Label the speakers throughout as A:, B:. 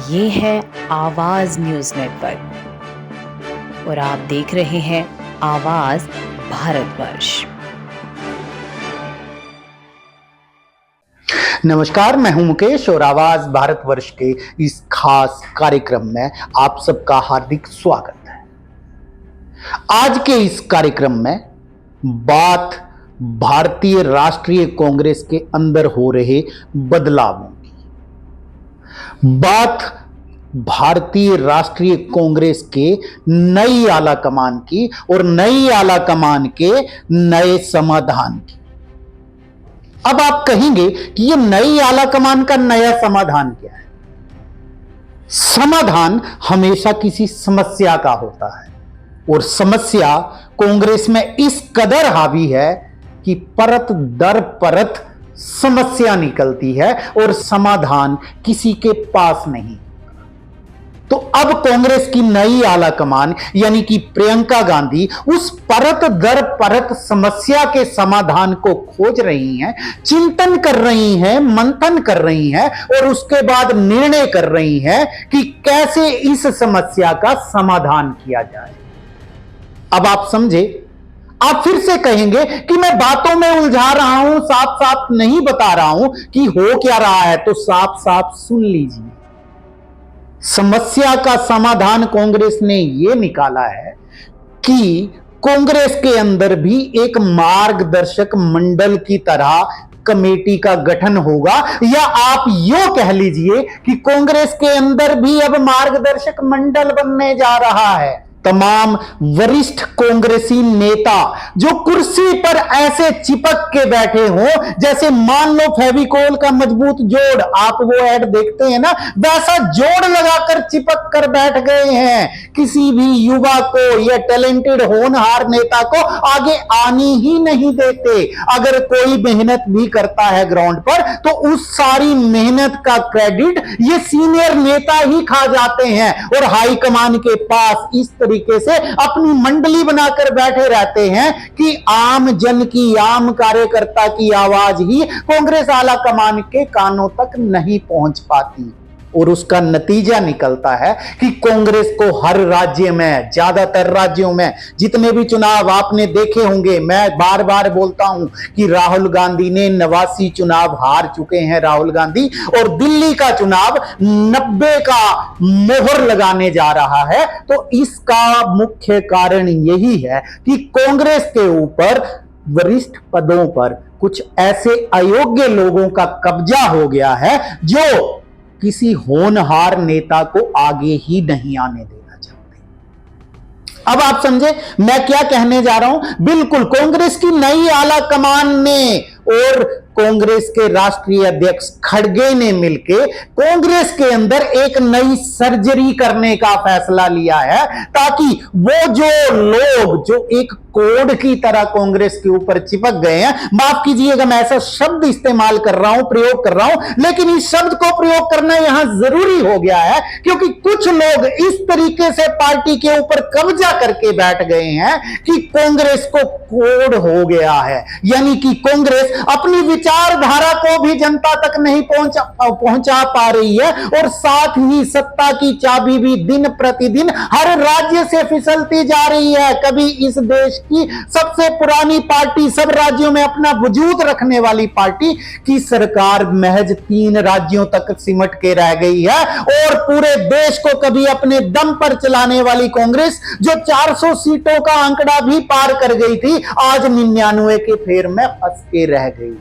A: ये है आवाज न्यूज नेटवर्क और आप देख रहे हैं आवाज भारतवर्ष।
B: नमस्कार, मैं हूं मुकेश और आवाज भारतवर्ष के इस खास कार्यक्रम में आप सबका हार्दिक स्वागत है। आज के इस कार्यक्रम में बात भारतीय राष्ट्रीय कांग्रेस के अंदर हो रहे बदलावों की, बात भारतीय राष्ट्रीय कांग्रेस के नई आला कमान की और नई आला कमान के नए समाधान की। अब आप कहेंगे कि ये नई आला कमान का नया समाधान क्या है? समाधान हमेशा किसी समस्या का होता है और समस्या कांग्रेस में इस कदर हावी है कि परत दर परत समस्या निकलती है और समाधान किसी के पास नहीं। तो अब कांग्रेस की नई आला कमान यानी कि प्रियंका गांधी उस परत दर परत समस्या के समाधान को खोज रही हैं, चिंतन कर रही हैं, मंथन कर रही हैं और उसके बाद निर्णय कर रही हैं कि कैसे इस समस्या का समाधान किया जाए। अब आप समझे, आप फिर से कहेंगे कि मैं बातों में उलझा रहा हूं, साफ साफ नहीं बता रहा हूं कि हो क्या रहा है। तो साफ साफ सुन लीजिए, समस्या का समाधान कांग्रेस ने यह निकाला है कि कांग्रेस के अंदर भी एक मार्गदर्शक मंडल की तरह कमेटी का गठन होगा, या आप यूं कह लीजिए कि कांग्रेस के अंदर भी अब मार्गदर्शक मंडल बनने जा रहा है। तमाम वरिष्ठ कांग्रेसी नेता जो कुर्सी पर ऐसे चिपक के बैठे हो जैसे मान लो फेविकोल का मजबूत जोड़, आप वो ऐड देखते हैं ना, वैसा जोड़ लगाकर चिपक कर बैठ गए हैं। किसी भी युवा को या टैलेंटेड होनहार नेता को आगे आनी ही नहीं देते। अगर कोई मेहनत भी करता है ग्राउंड पर तो उस सारी मेहनत का क्रेडिट ये सीनियर नेता ही खा जाते हैं और हाईकमान के पास इस तरीके से अपनी मंडली बनाकर बैठे रहते हैं कि आम जन की, आम कार्यकर्ता की आवाज ही कांग्रेस आला कमान के कानों तक नहीं पहुंच पाती। और उसका नतीजा निकलता है कि कांग्रेस को हर राज्य में, ज्यादातर राज्यों में जितने भी चुनाव आपने देखे होंगे, मैं बार बार बोलता हूं कि राहुल गांधी ने 89 चुनाव हार चुके हैं राहुल गांधी, और दिल्ली का चुनाव 90 का मोहर लगाने जा रहा है। तो इसका मुख्य कारण यही है कि कांग्रेस के ऊपर वरिष्ठ पदों पर कुछ ऐसे अयोग्य लोगों का कब्जा हो गया है जो किसी होनहार नेता को आगे ही नहीं आने देना चाहते। अब आप समझे मैं क्या कहने जा रहा हूं। बिल्कुल, कांग्रेस की नई आला कमान ने और कांग्रेस के राष्ट्रीय अध्यक्ष खड़गे ने मिलकर कांग्रेस के अंदर एक नई सर्जरी करने का फैसला लिया है, ताकि वो जो लोग जो एक कोड की तरह कांग्रेस के ऊपर चिपक गए हैं, माफ कीजिएगा मैं ऐसा शब्द इस्तेमाल कर रहा हूं, प्रयोग कर रहा हूं, लेकिन इस शब्द को प्रयोग करना यहां जरूरी हो गया है क्योंकि कुछ लोग इस तरीके से पार्टी के ऊपर कब्जा करके बैठ गए हैं कि कांग्रेस को कोड हो गया है। यानी कि कांग्रेस अपनी विचारधारा को भी जनता तक नहीं पहुंचा पा रही है और साथ ही सत्ता की चाबी भी दिन प्रतिदिन हर राज्य से फिसलती जा रही है। कभी इस देश की सबसे पुरानी पार्टी, सब राज्यों में अपना वजूद रखने वाली पार्टी की सरकार महज 3 राज्यों तक सिमट के रह गई है, और पूरे देश को कभी अपने दम पर चलाने वाली कांग्रेस जो 400 सीटों का आंकड़ा भी पार कर गई थी, आज 99 के फेर में फंस के रह गई।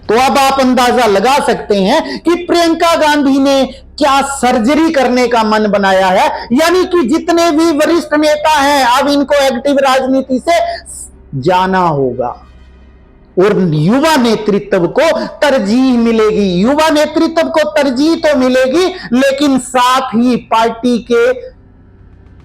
B: तो अब आप अंदाजा लगा सकते हैं कि प्रियंका गांधी ने क्या सर्जरी करने का मन बनाया है। यानी कि जितने भी वरिष्ठ नेता हैं अब इनको एक्टिव राजनीति से जाना होगा और युवा नेतृत्व को तरजीह मिलेगी। युवा नेतृत्व को तरजीह तो मिलेगी, लेकिन साथ ही पार्टी के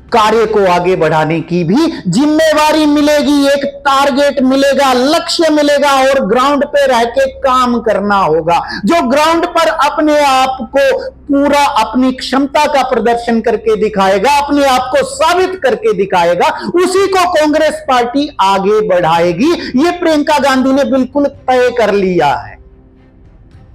B: कार्य को आगे बढ़ाने की भी जिम्मेवारी मिलेगी, एक टारगेट मिलेगा, लक्ष्य मिलेगा और ग्राउंड पे रह के काम करना होगा। जो ग्राउंड पर अपने आप को पूरा अपनी क्षमता का प्रदर्शन करके दिखाएगा, अपने आप को साबित करके दिखाएगा, उसी को कांग्रेस पार्टी आगे बढ़ाएगी। ये प्रियंका गांधी ने बिल्कुल तय कर लिया है।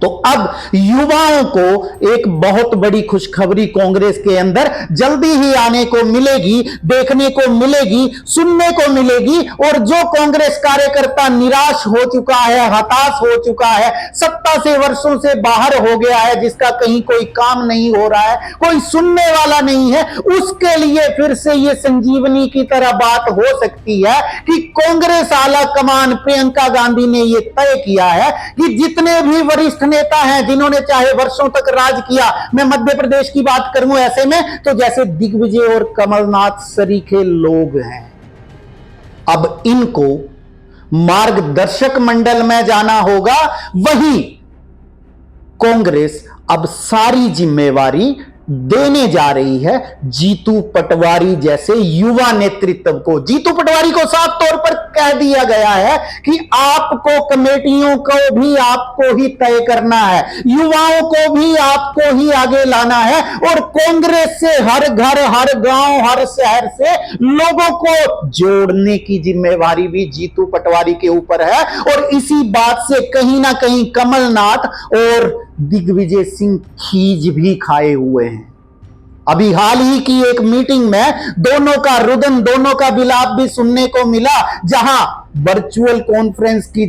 B: तो अब युवाओं को एक बहुत बड़ी खुशखबरी कांग्रेस के अंदर जल्दी ही आने को मिलेगी, देखने को मिलेगी, सुनने को मिलेगी। और जो कांग्रेस कार्यकर्ता निराश हो चुका है, हताश हो चुका है, सत्ता से वर्षों से बाहर हो गया है, जिसका कहीं कोई काम नहीं हो रहा है, कोई सुनने वाला नहीं है, उसके लिए फिर से ये संजीवनी की तरह बात हो सकती है कि कांग्रेस आला कमान प्रियंका गांधी ने यह तय किया है कि जितने भी वरिष्ठ नेता हैं जिन्होंने चाहे वर्षों तक राज किया, मैं मध्य प्रदेश की बात करूं ऐसे में तो जैसे दिग्विजय और कमलनाथ सरीखे लोग हैं, अब इनको मार्गदर्शक मंडल में जाना होगा। वही कांग्रेस अब सारी जिम्मेवारी देने जा रही है जीतू पटवारी जैसे युवा नेतृत्व को। जीतू पटवारी को साफ तौर पर कह दिया गया है कि आपको कमेटियों को भी आपको ही तय करना है, युवाओं को भी आपको ही आगे लाना है और कांग्रेस से हर घर, हर गांव, हर शहर से लोगों को जोड़ने की जिम्मेवारी भी जीतू पटवारी के ऊपर है। और इसी बात से कहीं ना कहीं कमलनाथ और दिग्विजय सिंह खीज भी खाए हुए हैं। अभी हाल ही की एक मीटिंग में दोनों का रुदन, दोनों का विलाप भी सुनने को मिला, जहां वर्चुअल कॉन्फ्रेंस की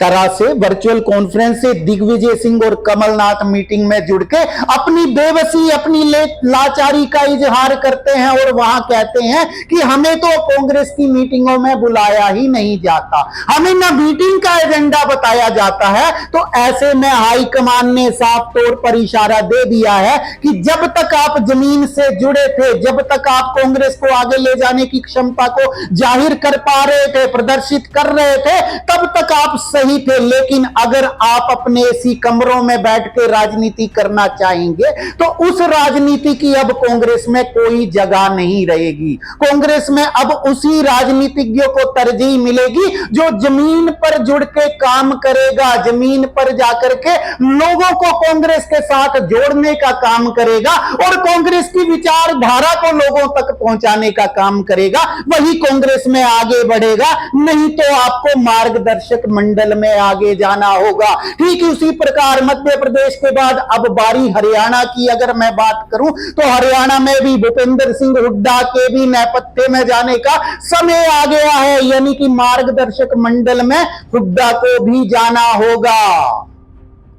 B: तरह से वर्चुअल कॉन्फ्रेंस से दिग्विजय सिंह और कमलनाथ मीटिंग में जुड़ के अपनी बेबसी, अपनी लाचारी का इजहार करते हैं और वहां कहते हैं कि हमें तो कांग्रेस की मीटिंगों में बुलाया ही नहीं जाता, हमें ना मीटिंग का एजेंडा बताया जाता है। तो ऐसे में हाईकमान ने साफ तौर पर इशारा दे दिया है कि जब तक आप जमीन से जुड़े थे, जब तक आप कांग्रेस को आगे ले जाने की क्षमता को जाहिर कर पा रहे थे, प्रदर्शित कर रहे थे, तब तक आप सही थे। लेकिन अगर आप अपने इसी कमरों में बैठ के राजनीति करना चाहेंगे तो उस राजनीति की अब कांग्रेस में कोई जगह नहीं रहेगी। कांग्रेस में अब उसी राजनीतिज्ञों को तरजीह मिलेगी जो जमीन पर जुड़ के काम करेगा, जमीन पर जाकर के लोगों को कांग्रेस के साथ जोड़ने का काम करेगा और कांग्रेस की विचारधारा को लोगों तक पहुंचाने का काम करेगा। वही कांग्रेस में आगे बढ़ेगा, नहीं तो आपको मार्गदर्शक मंडल में आगे जाना होगा। ठीक उसी प्रकार मध्य प्रदेश के बाद अब बारी हरियाणा की अगर मैं बात करूं तो हरियाणा में भी भूपेंद्र सिंह हुड्डा के भी नेपथ्य में जाने का समय आ गया है, यानी कि मार्गदर्शक मंडल में हुड्डा को भी जाना होगा।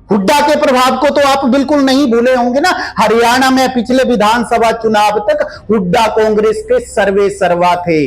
B: हुड्डा के प्रभाव को तो आप बिल्कुल नहीं भूले होंगे ना। हरियाणा में पिछले विधानसभा चुनाव तक हुड्डा कांग्रेस के सर्वे सर्वा थे,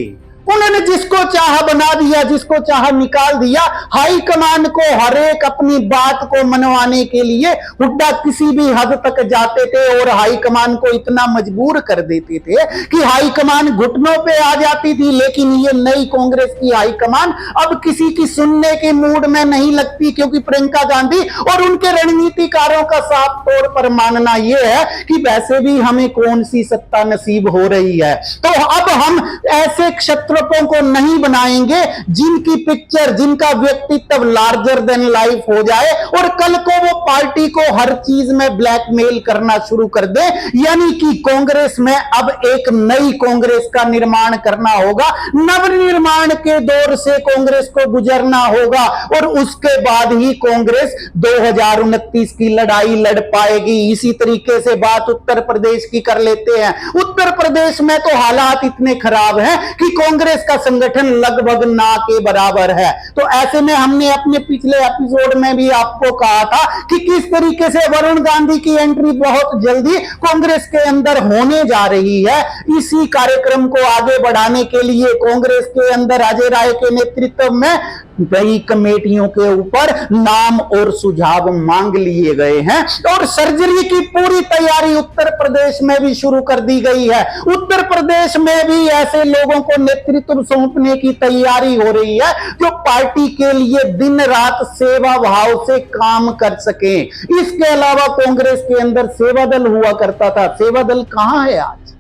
B: उन्होंने जिसको चाहा बना दिया, जिसको चाहा निकाल दिया। हाईकमान को हर एक अपनी बात को मनवाने के लिए हुड्डा किसी भी हद तक जाते थे और हाईकमान को इतना मजबूर कर देते थे कि हाईकमान घुटनों पे आ जाती थी। लेकिन ये नई कांग्रेस की हाईकमान अब किसी की सुनने के मूड में नहीं लगती, क्योंकि प्रियंका गांधी और उनके रणनीतिकारों का साफ तौर पर मानना यह है कि वैसे भी हमें कौन सी सत्ता नसीब हो रही है, तो अब हम ऐसे क्षेत्र को नहीं बनाएंगे जिनकी पिक्चर, जिनका व्यक्तित्व लार्जर देन लाइफ हो जाए और कल को वो पार्टी को हर चीज में ब्लैकमेल करना शुरू कर दे। यानी कि कांग्रेस में अब एक नई कांग्रेस का निर्माण करना होगा, नवनिर्माण के दौर से कांग्रेस को गुजरना होगा और उसके बाद ही कांग्रेस 2029 की लड़ाई लड़ पाएगी। इसी तरीके से बात उत्तर प्रदेश की कर लेते हैं। उत्तर प्रदेश में तो हालात इतने खराब हैं कि कांग्रेस का संगठन लगभग ना के बराबर है। तो ऐसे में हमने अपने पिछले एपिसोड में भी आपको कहा था कि किस तरीके से वरुण गांधी की एंट्री बहुत जल्दी कांग्रेस के अंदर होने जा रही है। इसी कार्यक्रम को आगे बढ़ाने के लिए कांग्रेस के अंदर अजय राय के नेतृत्व में कई कमेटियों के ऊपर नाम और सुझाव मांग लिए गए हैं और सर्जरी की पूरी तैयारी उत्तर प्रदेश में भी शुरू कर दी गई है। उत्तर प्रदेश में भी ऐसे लोगों को नेतृत्व सौंपने की तैयारी हो रही है जो पार्टी के लिए दिन रात सेवा भाव से काम कर सके। इसके अलावा कांग्रेस के अंदर सेवा दल हुआ करता था, सेवा दल कहां है आज?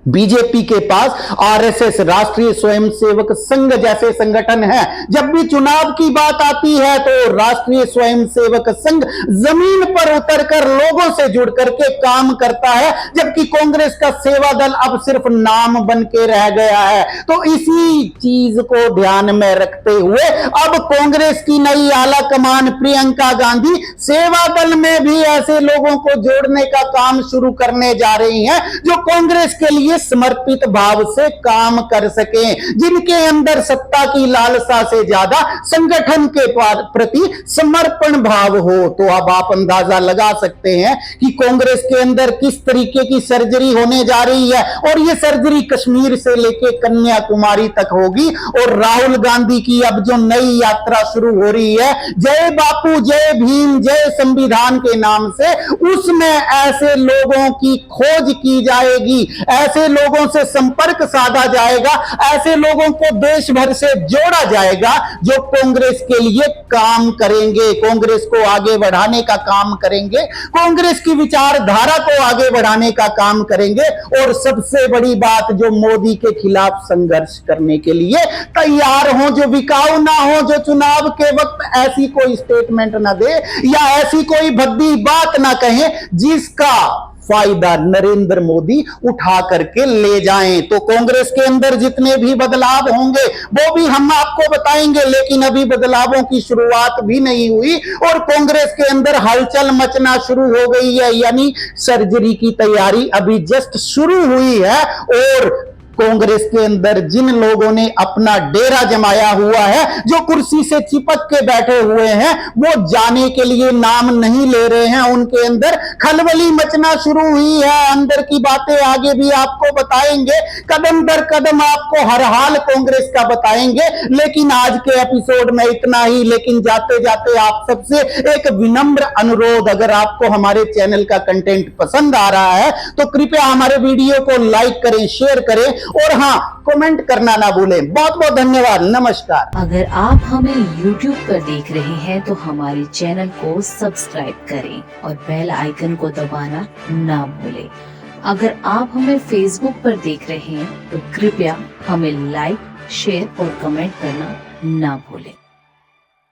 B: बीजेपी के पास आरएसएस राष्ट्रीय स्वयंसेवक संघ जैसे संगठन है। जब भी चुनाव की बात आती है तो राष्ट्रीय स्वयंसेवक संघ जमीन पर उतरकर लोगों से जुड़ करके काम करता है, जबकि कांग्रेस का सेवा दल अब सिर्फ नाम बन के रह गया है। तो इसी चीज को ध्यान में रखते हुए अब कांग्रेस की नई आला कमान प्रियंका गांधी सेवा दल में भी ऐसे लोगों को जोड़ने का काम शुरू करने जा रही हैं जो कांग्रेस के लिए समर्पित भाव से काम कर सके, जिनके अंदर सत्ता की लालसा से ज्यादा संगठन के प्रति समर्पण भाव हो। तो अब आप अंदाजा लगा सकते हैं कि कांग्रेस के अंदर किस तरीके की सर्जरी होने जा रही है, और यह सर्जरी कश्मीर से लेकर कन्याकुमारी तक होगी। और राहुल गांधी की अब जो नई यात्रा शुरू हो रही है, जय बापू जय भीम जय संविधान के नाम से, उसमें ऐसे लोगों की खोज की जाएगी, ऐसे लोगों से संपर्क साधा जाएगा, ऐसे लोगों को देश भर से जोड़ा जाएगा जो कांग्रेस के लिए काम करेंगे, कांग्रेस को आगे बढ़ाने का काम करेंगे, कांग्रेस की विचारधारा को आगे बढ़ाने का काम करेंगे, और सबसे बड़ी बात जो मोदी के खिलाफ संघर्ष करने के लिए तैयार हो, जो बिकाऊ ना हो, जो चुनाव के वक्त ऐसी कोई स्टेटमेंट ना दे या ऐसी कोई भद्दी बात ना कहे जिसका फायदा नरेंद्र मोदी उठा करके ले जाएं। तो कांग्रेस के अंदर जितने भी बदलाव होंगे वो भी हम आपको बताएंगे, लेकिन अभी बदलावों की शुरुआत भी नहीं हुई और कांग्रेस के अंदर हलचल मचना शुरू हो गई है, यानी सर्जरी की तैयारी अभी जस्ट शुरू हुई है। और कांग्रेस के अंदर जिन लोगों ने अपना डेरा जमाया हुआ है, जो कुर्सी से चिपक के बैठे हुए हैं, वो जाने के लिए नाम नहीं ले रहे हैं। उनके अंदर खलबली मचना शुरू हुई है। अंदर की बातें आगे भी आपको बताएंगे, कदम दर कदम आपको हर हाल कांग्रेस का बताएंगे। लेकिन आज के एपिसोड में इतना ही। लेकिन जाते जाते आप सबसे एक विनम्र अनुरोध, अगर आपको हमारे चैनल का कंटेंट पसंद आ रहा है तो कृपया हमारे वीडियो को लाइक करें, शेयर करें और हाँ, कमेंट करना ना भूलें। बहुत बहुत धन्यवाद। नमस्कार।
A: अगर आप हमें YouTube पर देख रहे हैं तो हमारे चैनल को सब्सक्राइब करें और बेल आइकन को दबाना ना भूलें। अगर आप हमें Facebook पर देख रहे हैं तो कृपया हमें लाइक, शेयर और कमेंट करना ना भूलें।